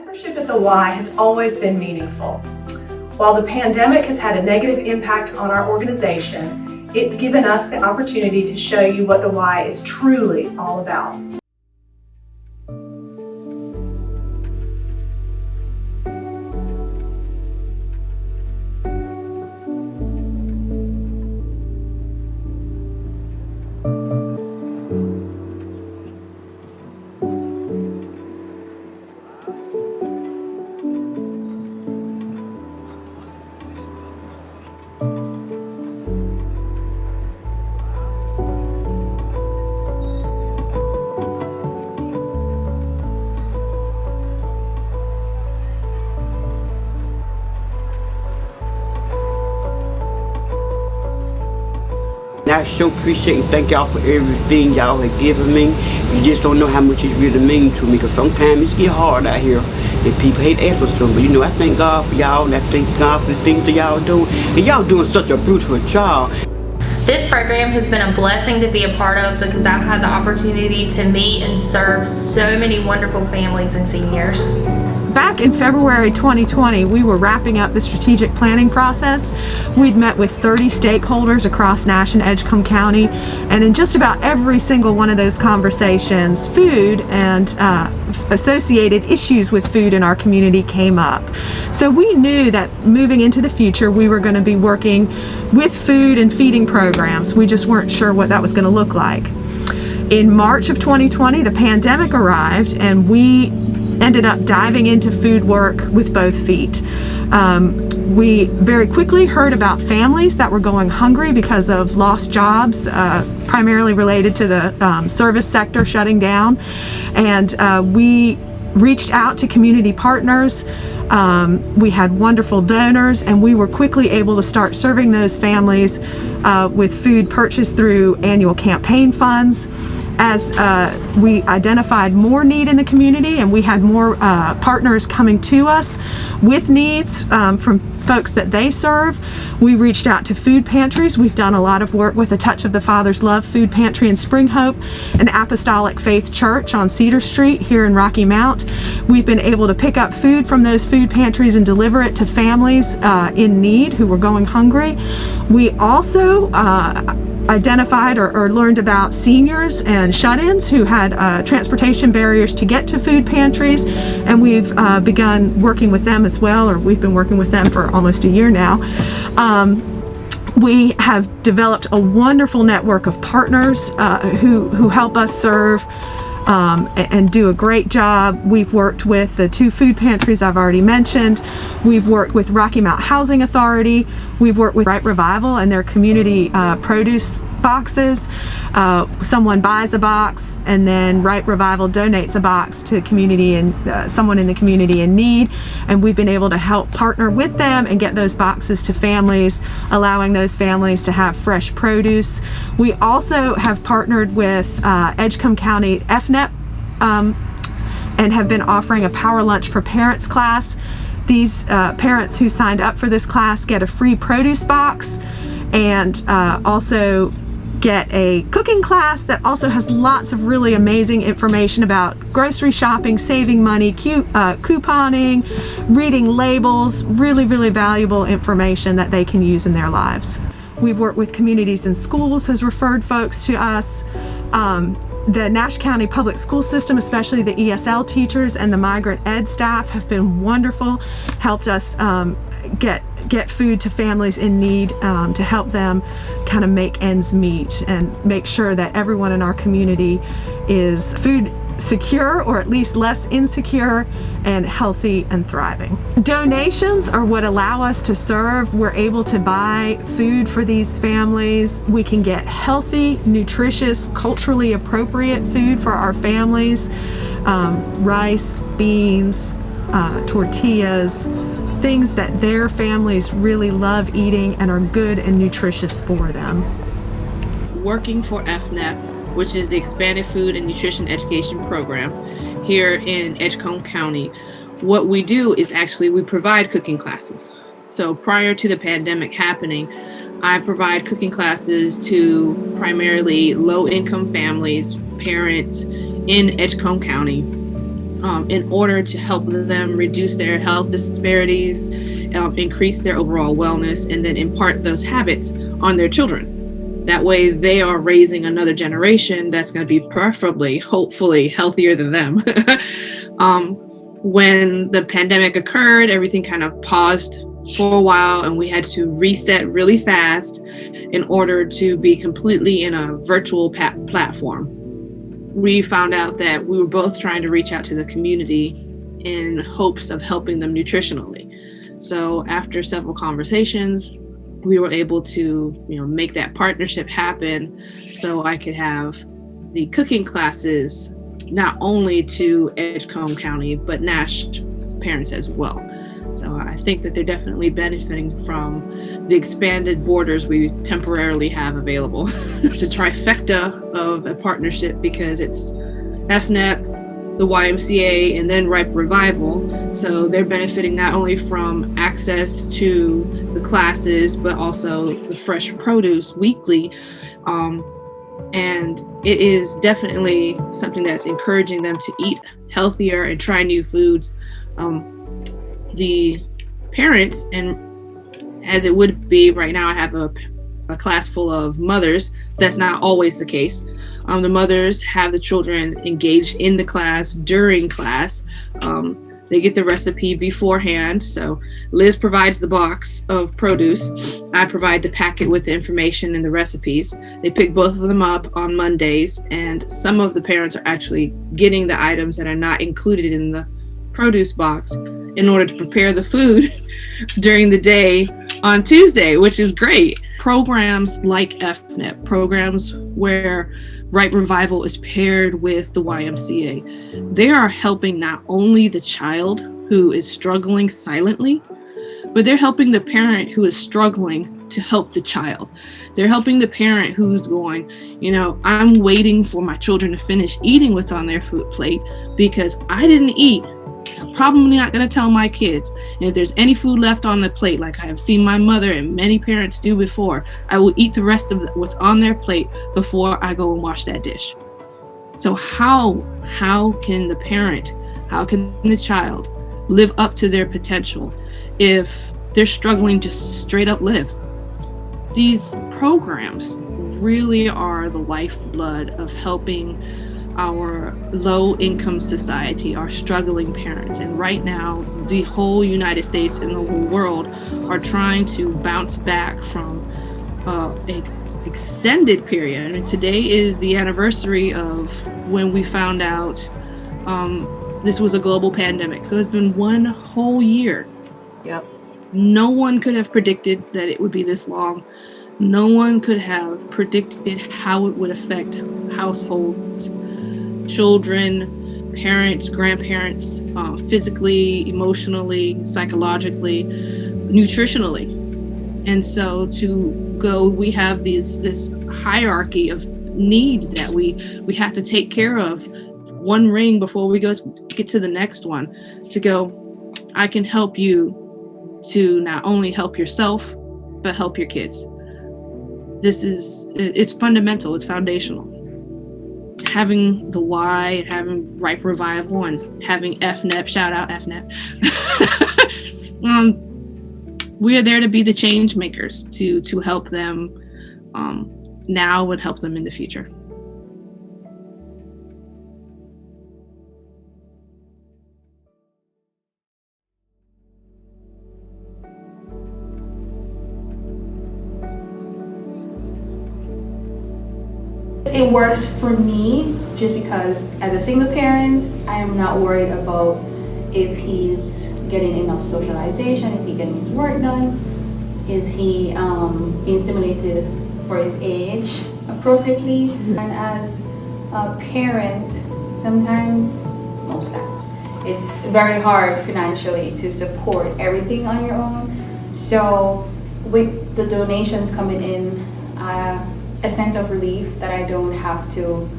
Membership at the Y has always been meaningful. While the pandemic has had a negative impact on our organization, it's given us the opportunity to show you what the Y is truly all about. I so appreciate and thank y'all for everything y'all have given me. You just don't know how much it really means to me, because sometimes it get hard out here and people hate to ask for something. But you know, I thank God for y'all, and I thank God for the things that y'all do. And y'all doing such a beautiful job. This program has been a blessing to be a part of because I've had the opportunity to meet and serve so many wonderful families and seniors. Back in February 2020, we were wrapping up the strategic planning process. We'd met with 30 stakeholders across Nash and Edgecombe County, and in just about every single one of those conversations, food and associated issues with food in our community came up. So we knew that moving into the future, we were going to be working with food and feeding programs. We just weren't sure what that was going to look like. In March of 2020, the pandemic arrived, and we ended up diving into food work with both feet. We very quickly heard about families that were going hungry because of lost jobs, primarily related to the service sector shutting down. And we reached out to community partners. We had wonderful donors, and we were quickly able to start serving those families with food purchased through annual campaign funds. As we identified more need in the community and we had more partners coming to us with needs from folks that they serve, we reached out to food pantries. We've done a lot of work with A Touch of the Father's Love Food Pantry in Spring Hope and Apostolic Faith Church on Cedar Street here in Rocky Mount. We've been able to pick up food from those food pantries and deliver it to families in need who were going hungry. We also identified or learned about seniors and shut-ins who had transportation barriers to get to food pantries, and we've begun working with them as well, or we've been working with them for almost a year now. We have developed a wonderful network of partners who help us serve and do a great job. We've worked with the 2 food pantries I've already mentioned. We've worked with Rocky Mount Housing Authority. We've worked with Right Revival and their community produce boxes. Someone buys a box, and then Right Revival donates a box to community and someone in the community in need, and we've been able to help partner with them and get those boxes to families, allowing those families to have fresh produce. We also have partnered with Edgecombe County FNEP and have been offering a Power Lunch for Parents class. These parents who signed up for this class get a free produce box and also get a cooking class that also has lots of really amazing information about grocery shopping, saving money, couponing, reading labels, really valuable information that they can use in their lives. We've worked with Communities in Schools, has referred folks to us. The Nash County Public School System, especially the ESL teachers and the migrant ed staff, have been wonderful, helped us get food to families in need to help them kind of make ends meet and make sure that everyone in our community is food secure, or at least less insecure, and healthy and thriving. Donations are what allow us to serve. We're able to buy food for these families. We can get healthy, nutritious, culturally appropriate food for our families. Rice, beans, tortillas, things that their families really love eating and are good and nutritious for them. Working for FNEP, which is the Expanded Food and Nutrition Education Program here in Edgecombe County, what we do is actually we provide cooking classes. So prior to the pandemic happening, I provide cooking classes to primarily low-income families, parents in Edgecombe County. in order to help them reduce their health disparities, increase their overall wellness, and then impart those habits on their children. That way they are raising another generation that's going to be preferably, hopefully, healthier than them. When the pandemic occurred, everything kind of paused for a while, and we had to reset really fast in order to be completely in a virtual platform. We found out that we were both trying to reach out to the community in hopes of helping them nutritionally. So after several conversations, we were able to, make that partnership happen so I could have the cooking classes not only to Edgecombe County, but Nash parents as well. So I think that they're definitely benefiting from the expanded borders we temporarily have available. It's a trifecta of a partnership because it's FNEP, the YMCA, and then Ripe Revival. So they're benefiting not only from access to the classes, but also the fresh produce weekly. And it is definitely something that's encouraging them to eat healthier and try new foods. The parents, and as it would be right now, I have a class full of mothers. That's not always the case. The mothers have the children engaged in the class during class. They get the recipe beforehand. So Liz provides the box of produce. I provide the packet with the information and the recipes. They pick both of them up on Mondays, and some of the parents are actually getting the items that are not included in the produce box in order to prepare the food during the day on Tuesday, which is great. Programs like FNEP, programs where Ripe Revival is paired with the YMCA, they are helping not only the child who is struggling silently, but they're helping the parent who is struggling to help the child. They're helping the parent who's going, I'm waiting for my children to finish eating what's on their food plate because I didn't eat. I'm probably not going to tell my kids. And if there's any food left on the plate, like I have seen my mother and many parents do before, I will eat the rest of what's on their plate before I go and wash that dish. So how can the parent, how can the child live up to their potential if they're struggling to straight up live? These programs really are the lifeblood of helping our low-income society, our struggling parents. And right now, the whole United States and the whole world are trying to bounce back from an extended period. And today is the anniversary of when we found out this was a global pandemic. So it's been one whole year. Yep. No one could have predicted that it would be this long. No one could have predicted how it would affect households, children, parents, grandparents, physically, emotionally, psychologically, nutritionally. And so we have this hierarchy of needs that we have to take care of one ring before we get to the next one, to go, I can help you to not only help yourself, but help your kids. It's fundamental, it's foundational. Having the Y and having Ripe Revival and having FNEP, shout out FNEP. We are there to be the change makers, to help them now and help them in the future. It works for me just because as a single parent, I am not worried about if he's getting enough socialization, is he getting his work done, is he being stimulated for his age appropriately. And as a parent, most times, it's very hard financially to support everything on your own. So with the donations coming in, a sense of relief that I don't have to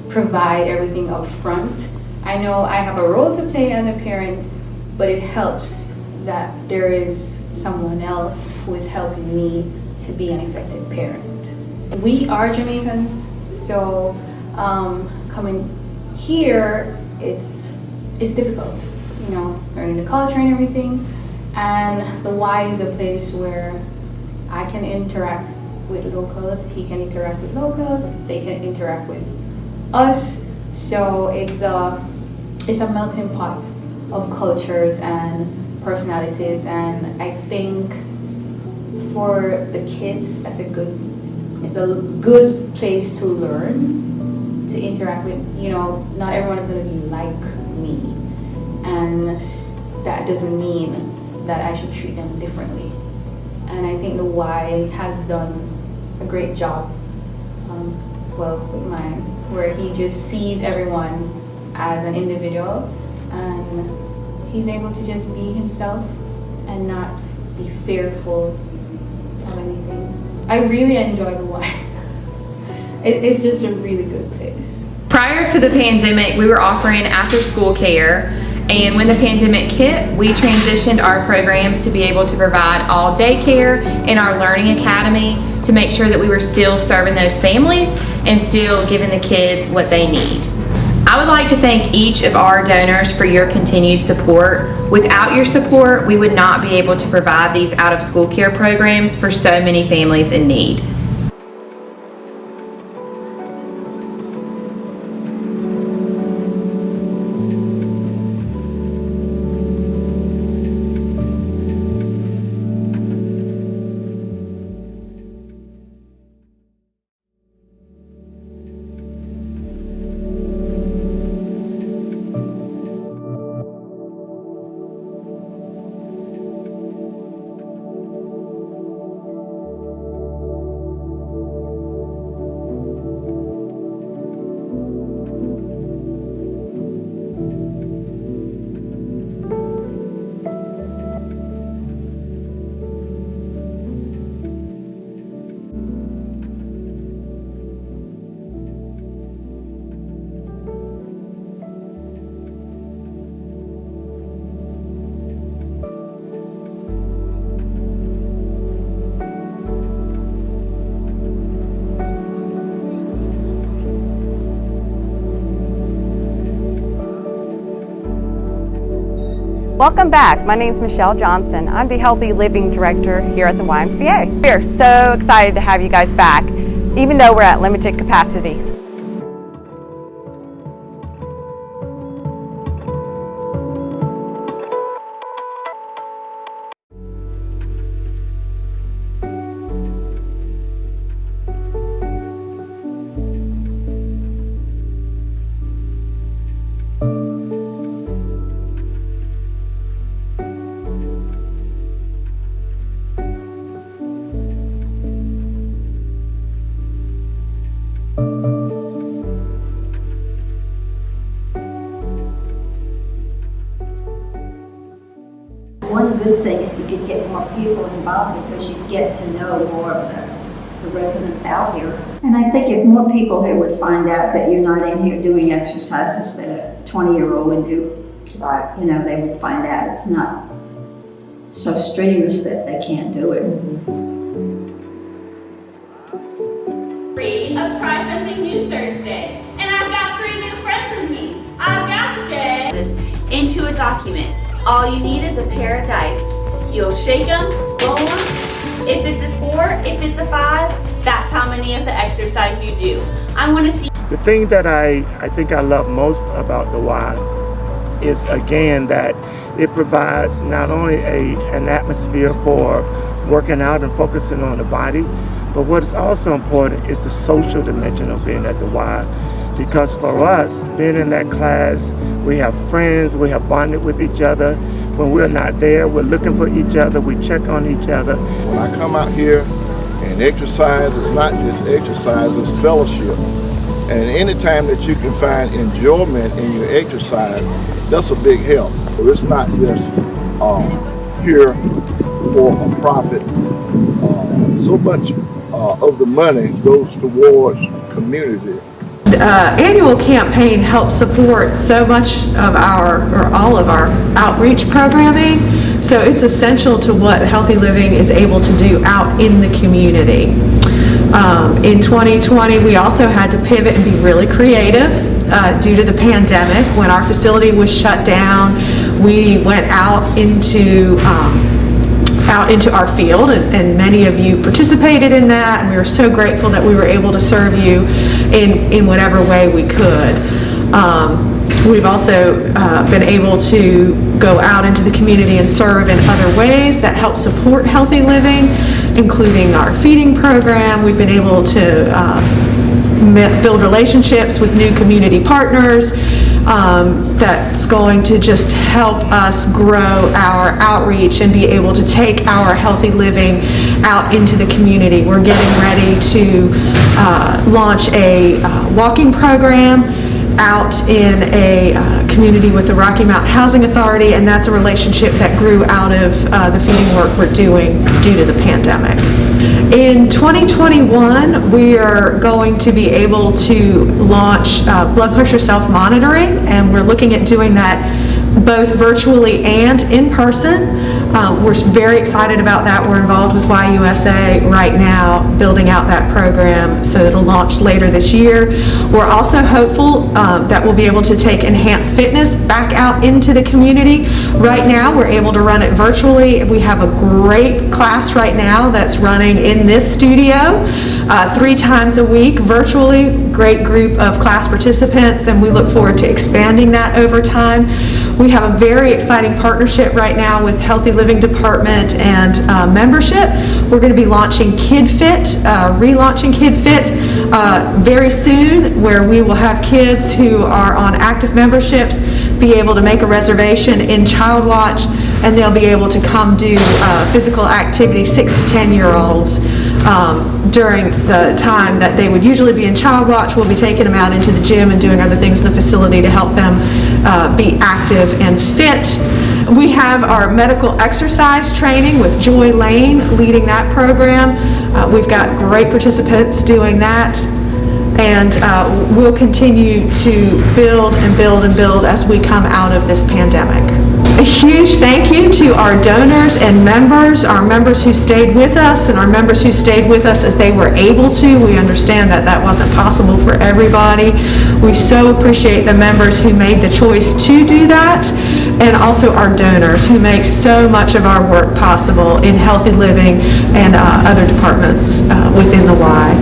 provide everything up front. I know I have a role to play as a parent, but it helps that there is someone else who is helping me to be an effective parent. We are Jamaicans, so coming here it's difficult, you know, learning the culture and everything. And the Y is a place where I can interact with locals, he can interact with locals, they can interact with us. So it's a melting pot of cultures and personalities, and I think for the kids it's a good place to learn, to interact with, you know, not everyone's gonna be like me, and that doesn't mean that I should treat them differently. And I think the Y has done a great job, with mine, where he just sees everyone as an individual, and he's able to just be himself and not be fearful of anything. I really enjoy the Y. It's just a really good place. Prior to the pandemic, we were offering after-school care, and when the pandemic hit, we transitioned our programs to be able to provide all day care in our Learning Academy to make sure that we were still serving those families and still giving the kids what they need. I would like to thank each of our donors for your continued support. Without your support, we would not be able to provide these out-of-school care programs for so many families in need. Welcome back. My name is Michelle Johnson. I'm the Healthy Living Director here at the YMCA. We are so excited to have you guys back, even though we're at limited capacity. One good thing if you could get more people involved, because you get to know more of the residents out here. And I think if more people here would find out that you're not in here doing exercises that a 20-year-old would do, like, you know, they would find out it's not so strenuous that they can't do it. Free of Try Something New Thursday. And I've got 3 new friends with me. I've got Jay. This into a document. All you need is a pair of dice. You'll shake them, roll them. If it's a 4, if it's a 5, that's how many of the exercise you do. I want to see. The thing that I think I love most about the Y is, again, that it provides not only an atmosphere for working out and focusing on the body, but what is also important is the social dimension of being at the Y. Because for us, being in that class, we have friends, we have bonded with each other. When we're not there, we're looking for each other, we check on each other. When I come out here and exercise, it's not just exercise, it's fellowship. And any time that you can find enjoyment in your exercise, that's a big help. It's not just here for a profit. So much of the money goes towards community. Annual campaign helps support so much of all of our outreach programming, so it's essential to what Healthy Living is able to do out in the community. In 2020, we also had to pivot and be really creative due to the pandemic. When our facility was shut down, we went out into our field, and many of you participated in that, and we were so grateful that we were able to serve you in whatever way we could. We've also been able to go out into the community and serve in other ways that help support healthy living, including our feeding program. We've been able to build relationships with new community partners that's going to just help us grow our outreach and be able to take our healthy living out into the community. We're getting ready to launch a walking program out in a community with the Rocky Mountain Housing Authority, and that's a relationship that grew out of the feeding work we're doing due to the pandemic. In 2021, we are going to be able to launch blood pressure self-monitoring, and we're looking at doing that both virtually and in person. We're very excited about that. We're involved with YUSA right now, building out that program, so it'll launch later this year. We're also hopeful that we'll be able to take enhanced fitness back out into the community. Right now, we're able to run it virtually. We have a great class right now that's running in this studio 3 times a week virtually. Great group of class participants, and we look forward to expanding that over time. We have a very exciting partnership right now with Healthy Living Department and membership. We're going to be launching relaunching Kid Fit very soon, where we will have kids who are on active memberships be able to make a reservation in Child Watch, and they'll be able to come do physical activity, 6 to 10-year-olds. During the time that they would usually be in Child Watch, we'll be taking them out into the gym and doing other things in the facility to help them be active and fit. We have our medical exercise training with Joy Lane leading that program. We've got great participants doing that, and we'll continue to build and build and build as we come out of this pandemic. A huge thank you to our donors and members, our members who stayed with us and our members who stayed with us as they were able to. We understand that that wasn't possible for everybody. We so appreciate the members who made the choice to do that, and also our donors who make so much of our work possible in healthy living and other departments within the Y.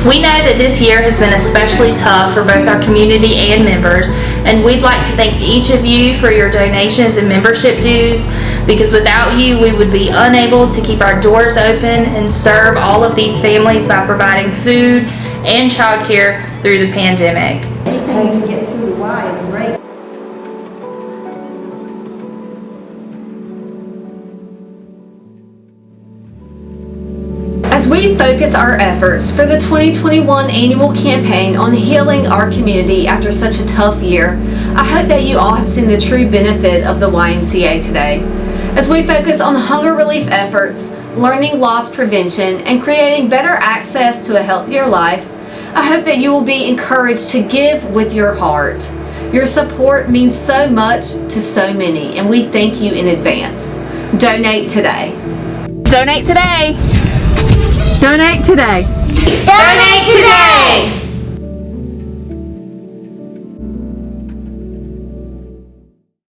We know that this year has been especially tough for both our community and members, and we'd like to thank each of you for your donations and membership dues, because without you, we would be unable to keep our doors open and serve all of these families by providing food and childcare through the pandemic. Anything to get through the Y is great. As we focus our efforts for the 2021 annual campaign on healing our community after such a tough year, I hope that you all have seen the true benefit of the YMCA today. As we focus on hunger relief efforts, learning loss prevention, and creating better access to a healthier life, I hope that you will be encouraged to give with your heart. Your support means so much to so many, and we thank you in advance. Donate today. Donate today! Donate today. Donate today!